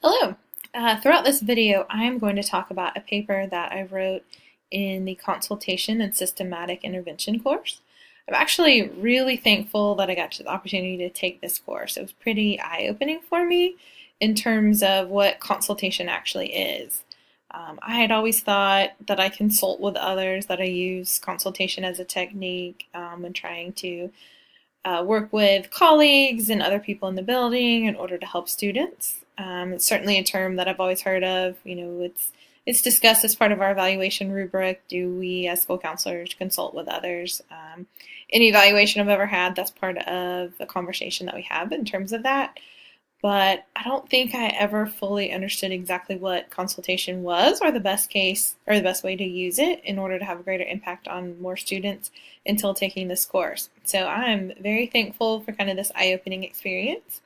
Hello. Throughout this video, I'm going to talk about a paper that I wrote in the Consultation and Systematic Intervention course. I'm actually really thankful that I got the opportunity to take this course. It was pretty eye-opening for me in terms of what consultation actually is. I had always thought that I consult with others, that I use consultation as a technique when trying to work with colleagues and other people in the building in order to help students. It's certainly a term that I've always heard of. It's discussed as part of our evaluation rubric. Do we, as school counselors, consult with others? Any evaluation I've ever had, that's part of the conversation that we have in terms of that. But I don't think I ever fully understood exactly what consultation was or the best case or the best way to use it in order to have a greater impact on more students until taking this course. So I'm very thankful for kind of this eye-opening experience.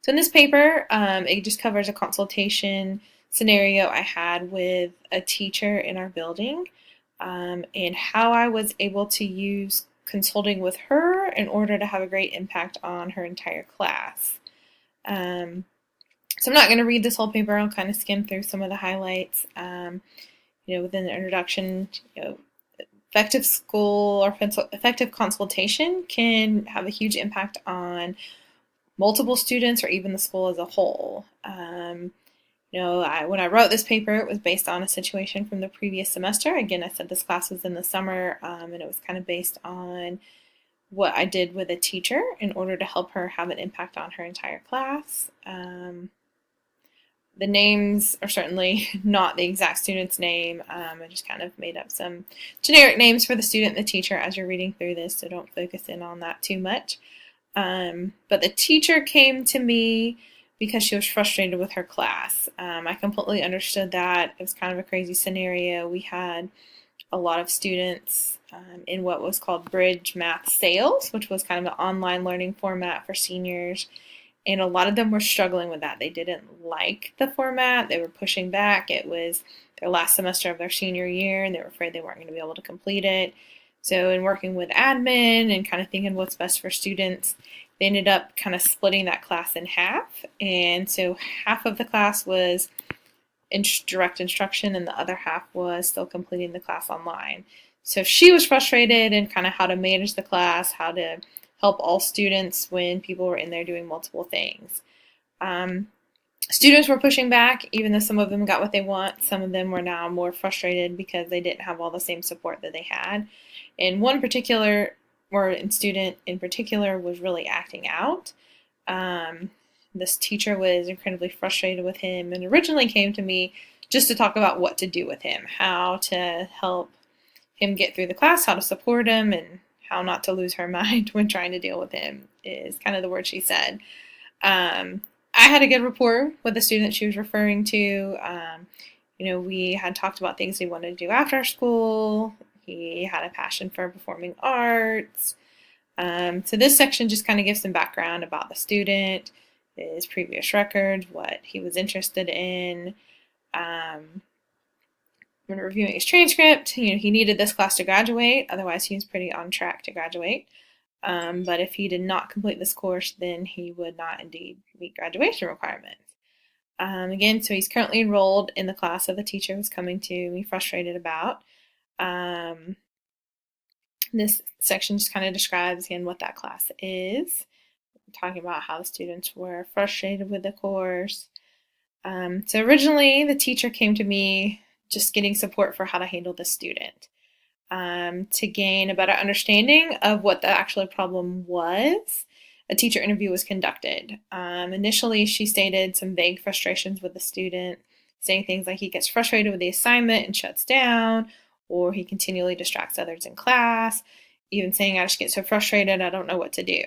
So in this paper, it just covers a consultation scenario I had with a teacher in our building and how I was able to use consulting with her in order to have a great impact on her entire class. So I'm not going to read this whole paper. I'll kind of skim through some of the highlights. Within the introduction, effective school or effective consultation can have a huge impact on multiple students or even the school as a whole. When I wrote this paper, it was based on a situation from the previous semester. Again, I said this class was in the summer, and it was kind of based on what I did with a teacher in order to help her have an impact on her entire class. The names are certainly not the exact student's name. I just kind of made up some generic names for the student and the teacher as you're reading through this, so don't focus in on that too much. But the teacher came to me because she was frustrated with her class. I completely understood that. It was kind of a crazy scenario. We had a lot of students in what was called Bridge Math Sales, which was kind of an online learning format for seniors. And a lot of them were struggling with that. They didn't like the format. They were pushing back. It was their last semester of their senior year, and they were afraid they weren't going to be able to complete it. So in working with admin and kind of thinking what's best for students, they ended up kind of splitting that class in half. And so half of the class was direct instruction and the other half was still completing the class online. So she was frustrated in kind of how to manage the class, how to help all students when people were in there doing multiple things. Students were pushing back, even though some of them got what they want. Some of them were now more frustrated because they didn't have all the same support that they had. And one particular student in particular was really acting out. This teacher was incredibly frustrated with him and originally came to me just to talk about what to do with him, how to help him get through the class, how to support him, and how not to lose her mind when trying to deal with him is kind of the word she said. I had a good rapport with the student she was referring to. We had talked about things we wanted to do after school. He had a passion for performing arts. So this section just kind of gives some background about the student, his previous records, what he was interested in. When reviewing his transcript, he needed this class to graduate, otherwise he was pretty on track to graduate. But if he did not complete this course, then he would not indeed meet graduation requirements. Again, so he's currently enrolled in the class that the teacher was coming to me frustrated about. This section just kind of describes, again, what that class is. Talking about how the students were frustrated with the course. So originally, the teacher came to me just getting support for how to handle the student, to gain a better understanding of what the actual problem was. A teacher interview was conducted. Initially, she stated some vague frustrations with the student, saying things like he gets frustrated with the assignment and shuts down, or he continually distracts others in class, even saying, I just get so frustrated, I don't know what to do.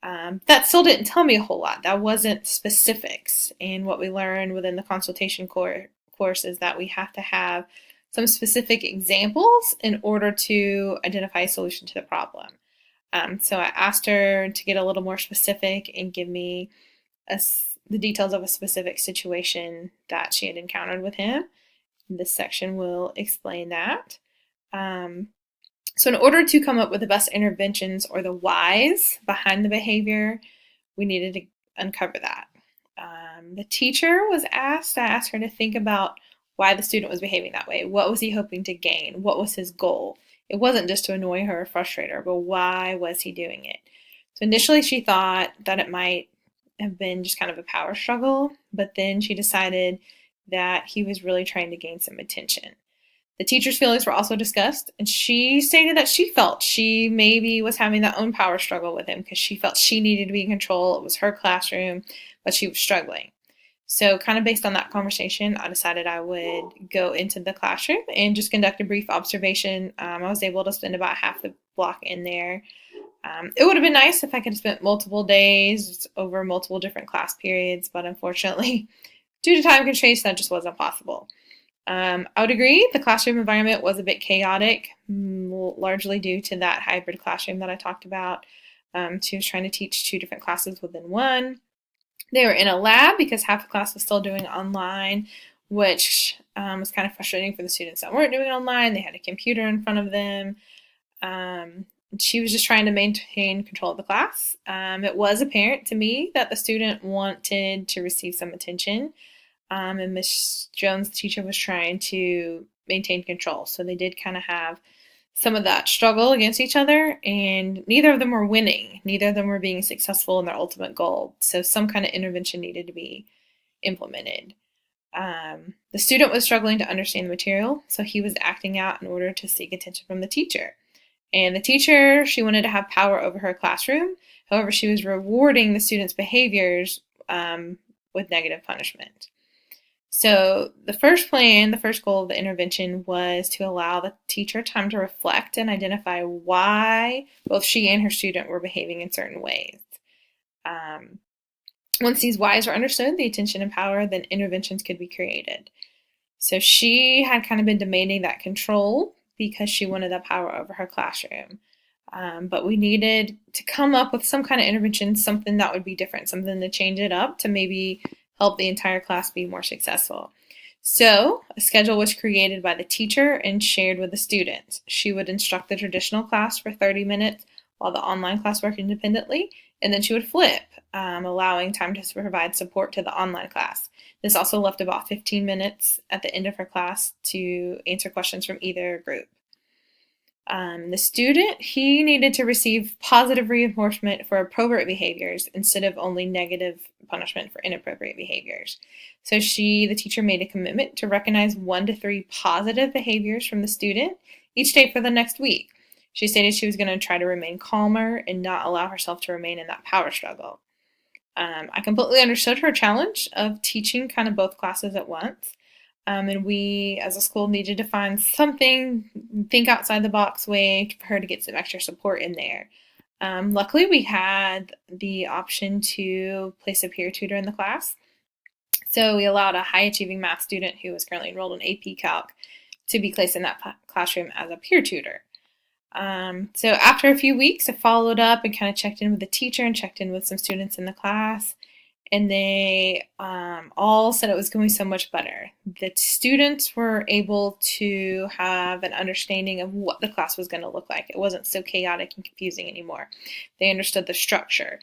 That still didn't tell me a whole lot. That wasn't specifics. And what we learned within the consultation course is that we have to have some specific examples in order to identify a solution to the problem. So I asked her to get a little more specific and give me the details of a specific situation that she had encountered with him. This section will explain that. So in order to come up with the best interventions or the whys behind the behavior, we needed to uncover that. The teacher was asked, I asked her to think about why the student was behaving that way. What was he hoping to gain? What was his goal? It wasn't just to annoy her or frustrate her, but why was he doing it? So initially she thought that it might have been just kind of a power struggle, but then she decided that he was really trying to gain some attention. The teacher's feelings were also discussed, and she stated that she felt she maybe was having that own power struggle with him because she felt she needed to be in control. It was her classroom, but she was struggling. So kind of based on that conversation, I decided I would go into the classroom and just conduct a brief observation. I was able to spend about half the block in there. It would have been nice if I could have spent multiple days over multiple different class periods, but unfortunately, due to time constraints, that just wasn't possible. I would agree the classroom environment was a bit chaotic, largely due to that hybrid classroom that I talked about. She was trying to teach two different classes within one. They were in a lab because half the class was still doing online, which was kind of frustrating for the students that weren't doing it online. They had a computer in front of them. She was just trying to maintain control of the class. It was apparent to me that the student wanted to receive some attention, and Miss Jones, the teacher, was trying to maintain control. So they did kind of have some of that struggle against each other, and neither of them were winning. Neither of them were being successful in their ultimate goal. So some kind of intervention needed to be implemented. The student was struggling to understand the material, so he was acting out in order to seek attention from the teacher. And the teacher, she wanted to have power over her classroom. However, she was rewarding the student's behaviors with negative punishment. So the first goal of the intervention was to allow the teacher time to reflect and identify why both she and her student were behaving in certain ways. Once these whys were understood, the attention and power, then interventions could be created. So she had kind of been demanding that control because she wanted the power over her classroom. But we needed to come up with some kind of intervention, something that would be different, something to change it up to maybe help the entire class be more successful. So a schedule was created by the teacher and shared with the students. She would instruct the traditional class for 30 minutes while the online class worked independently, and then she would flip, allowing time to provide support to the online class. This also left about 15 minutes at the end of her class to answer questions from either group. The student, he needed to receive positive reinforcement for appropriate behaviors instead of only negative punishment for inappropriate behaviors. So the teacher made a commitment to recognize 1 to 3 positive behaviors from the student each day for the next week. She stated she was going to try to remain calmer and not allow herself to remain in that power struggle. I completely understood her challenge of teaching kind of both classes at once. And we, as a school, needed to find something, think outside the box way for her to get some extra support in there. Luckily, we had the option to place a peer tutor in the class. So we allowed a high-achieving math student who was currently enrolled in AP Calc to be placed in that classroom as a peer tutor. So after a few weeks, I followed up and kind of checked in with the teacher and checked in with some students in the class. And they all said it was going so much better. The students were able to have an understanding of what the class was going to look like. It wasn't so chaotic and confusing anymore. They understood the structure.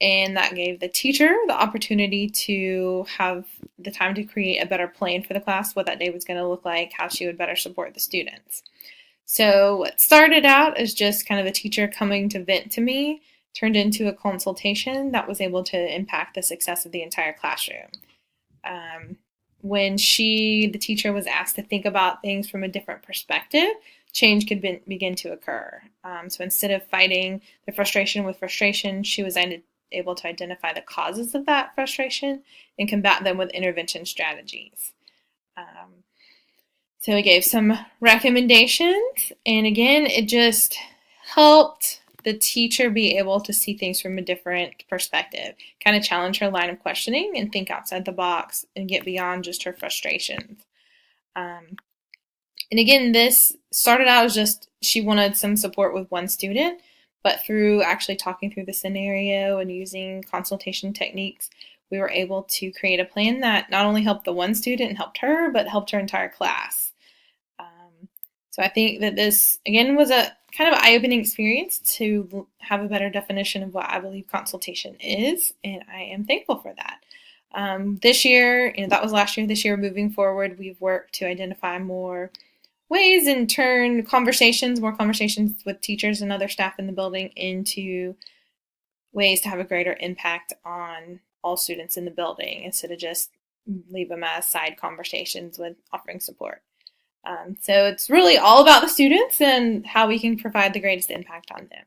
And that gave the teacher the opportunity to have the time to create a better plan for the class, what that day was going to look like, how she would better support the students. So what started out as just kind of a teacher coming to vent to me turned into a consultation that was able to impact the success of the entire classroom. When the teacher was asked to think about things from a different perspective, change could begin to occur. So instead of fighting the frustration with frustration, she was able to identify the causes of that frustration and combat them with intervention strategies. So we gave some recommendations, and again, it just helped the teacher be able to see things from a different perspective, kind of challenge her line of questioning and think outside the box and get beyond just her frustrations. And again, this started out as just she wanted some support with one student, but through actually talking through the scenario and using consultation techniques, we were able to create a plan that not only helped the one student and helped her, but helped her entire class. So I think that this, again, was a kind of eye-opening experience to have a better definition of what I believe consultation is, and I am thankful for that. This year, that was last year. This year, moving forward, we've worked to identify more ways and turn more conversations with teachers and other staff in the building into ways to have a greater impact on all students in the building instead of just leave them as side conversations with offering support. So it's really all about the students and how we can provide the greatest impact on them.